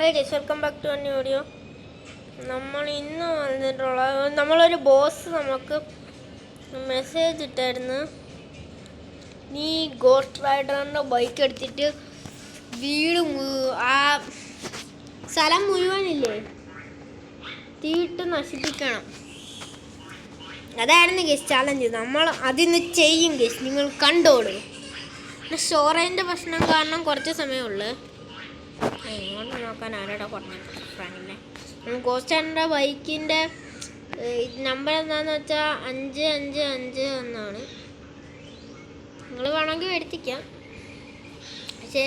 Hi guys, welcome back to new video. നമ്മൾ ഇന്ന് വന്നിട്ടുള്ള നമ്മളൊരു ബോസ് നമുക്ക് മെസ്സേജ് ഇട്ടായിരുന്നു. നീ ഗോസ്റ്റ് റൈഡറിൻ്റെ ബൈക്ക് എടുത്തിട്ട് വീട് ആ സ്ഥലം മുഴുവനില്ലേ തീയിട്ട് നശിപ്പിക്കണം. അതായിരുന്നു ഗൈസ് ചാലഞ്ച്. നമ്മൾ അതിന്ന് ചെയ്യും ഗൈസ്, നിങ്ങൾ കണ്ടോളൂ. സ്റ്റോറേജിൻ്റെ പ്രശ്നം കാരണം കുറച്ച് സമയമുള്ളൂ. ഇങ്ങോട്ട് നോക്കാൻ ആരോടാ പറഞ്ഞത് ഫ്രാങ്കിനെ. ഗോസ്റ്ററിൻ്റെ ബൈക്കിൻ്റെ നമ്പർ എന്താണെന്ന് വെച്ചാൽ 555 എന്നാണ്. നിങ്ങൾ വേണമെങ്കിൽ വരുത്തിക്കാം, പക്ഷേ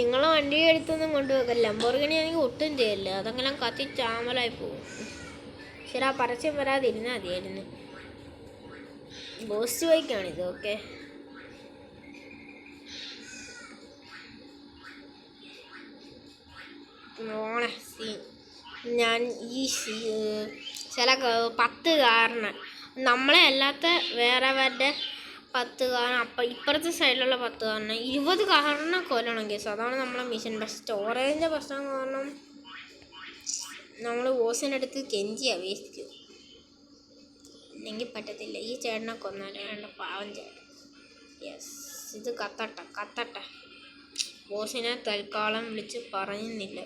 നിങ്ങളെ വണ്ടി എടുത്തൊന്നും കൊണ്ടുപോകല്ല. ലംബോർഗിനി ആണെങ്കിൽ ഒട്ടും ചെയ്യല്ല, അതെങ്കിലും കത്തി ചാമലായി പോകും. ശരി, ആ പരസ്യം വരാതിരുന്നാൽ മതിയായിരുന്നു. ഗോസ്റ്റ് ബൈക്കാണിത്. ഓക്കെ, ഞാൻ ഈ ചില 10 കാരണം നമ്മളെ അല്ലാത്ത വേറെവരുടെ 10 കാരണം, അപ്പം ഇപ്പുറത്തെ സൈഡിലുള്ള 10 കാരണം 20 കാരണം കൊല്ലണം കേസ്. അതാണ് നമ്മളെ മിഷൻ. പക്ഷേ സ്റ്റോറേജിൻ്റെ പ്രശ്നം കാരണം നമ്മൾ ഓസിനടുത്ത് കെഞ്ചി അപേക്ഷിക്കും. ഇല്ലെങ്കിൽ പറ്റത്തില്ല. ഈ ചേട്ടനെ കൊന്നാലും വേണ്ട, പാവം ചേട്ടൻ. യെസ്, ഇത് കത്തട്ടെ. ബോസിനെ തൽക്കാലം വിളിച്ച് പറയുന്നില്ല.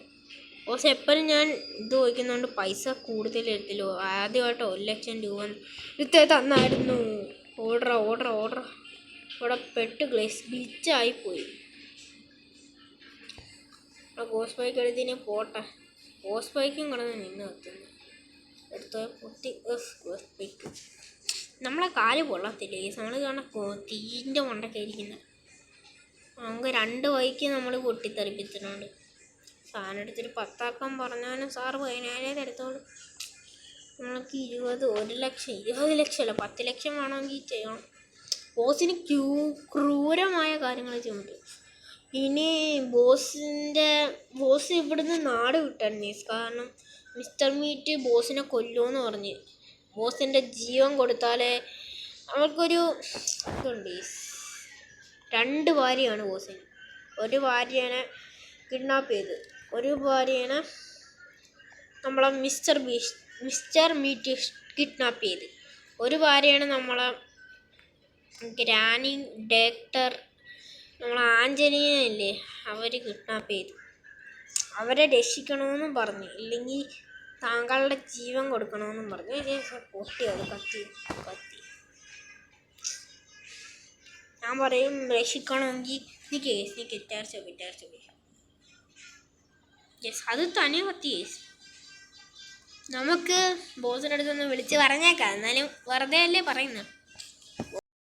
ബോസ് എപ്പോഴും ഞാൻ ഇത് ചോദിക്കുന്നതുകൊണ്ട് പൈസ കൂടുതൽ എടുത്തില്ലോ. ആദ്യമായിട്ട് 1 ലക്ഷം രൂപ എടുത്ത് തന്നായിരുന്നു. ഓർഡർ ഇവിടെ പെട്ട് ഗ്ലിച്ചായിപ്പോയി. ഗോസ് ബൈക്ക് എടുത്തിന് പോട്ടെ. ഗോസ് ബൈക്കും കിടന്ന് നിന്ന് വെക്കുന്നു. എടുത്ത് പൊട്ടി. ഗോസ് ബൈക്ക് നമ്മളെ കാല് കൊള്ളത്തില്ല. ഈ നമ്മൾ കാണാൻ തീൻ്റെ മണ്ടക്കായിരിക്കുന്നത്. നമുക്ക് 2 ബൈക്ക് നമ്മൾ പൊട്ടിത്തെറിപ്പിച്ചിട്ടുണ്ട്. സാധനം എടുത്തിട്ട് 10 ആക്കാൻ പറഞ്ഞാലും സാറ് 15,000 എടുത്തോളൂ. നമ്മൾക്ക് 1 ലക്ഷം 20 ലക്ഷമല്ല 10 ലക്ഷം വേണമെങ്കിൽ ചെയ്യണം. ബോസിന് ക്രൂരമായ കാര്യങ്ങൾ ചെയ്യുന്നുണ്ട്. ഇനി ബോസ് ഇവിടുന്ന് നാട് വിട്ടായിരുന്നു. കാരണം മിസ്റ്റർ മീറ്റ് ബോസിനെ കൊല്ലുമെന്ന് പറഞ്ഞ്. ബോസിൻ്റെ ജീവൻ കൊടുത്താലേ അവർക്കൊരു ഇതുണ്ട്. 2 ഭാര്യയാണ് ബോസിന്. ഒരു ഭാര്യനെ കിഡ്നാപ്പ് ചെയ്ത്, ഒരു ഭാര്യനെ നമ്മളെ മിസ്റ്റർ മീറ്റ് കിഡ്നാപ്പ് ചെയ്ത്, ഒരു ഭാര്യയാണ് നമ്മളെ ഗ്രാനി ഡേക്ടർ, നമ്മളെ ആഞ്ചലീന ഇല്ലേ, അവർ കിഡ്നാപ്പ് ചെയ്തു. അവരെ രക്ഷിക്കണമെന്നും പറഞ്ഞു, ഇല്ലെങ്കിൽ താങ്കളുടെ ജീവൻ കൊടുക്കണമെന്നും പറഞ്ഞു. പൊട്ടി അത് കത്തി. ഞാൻ പറയും രക്ഷിക്കണമെങ്കിൽ നീ കിറ്റാർച്ചോ. യെസ്, അത് തന്നെ കത്തി. യെസ്, നമുക്ക് ബോസിൻ്റെ അടുത്തൊന്ന് വിളിച്ച് പറഞ്ഞേക്കാം. എന്നാലും വെറുതെ അല്ലേ പറയുന്നത്.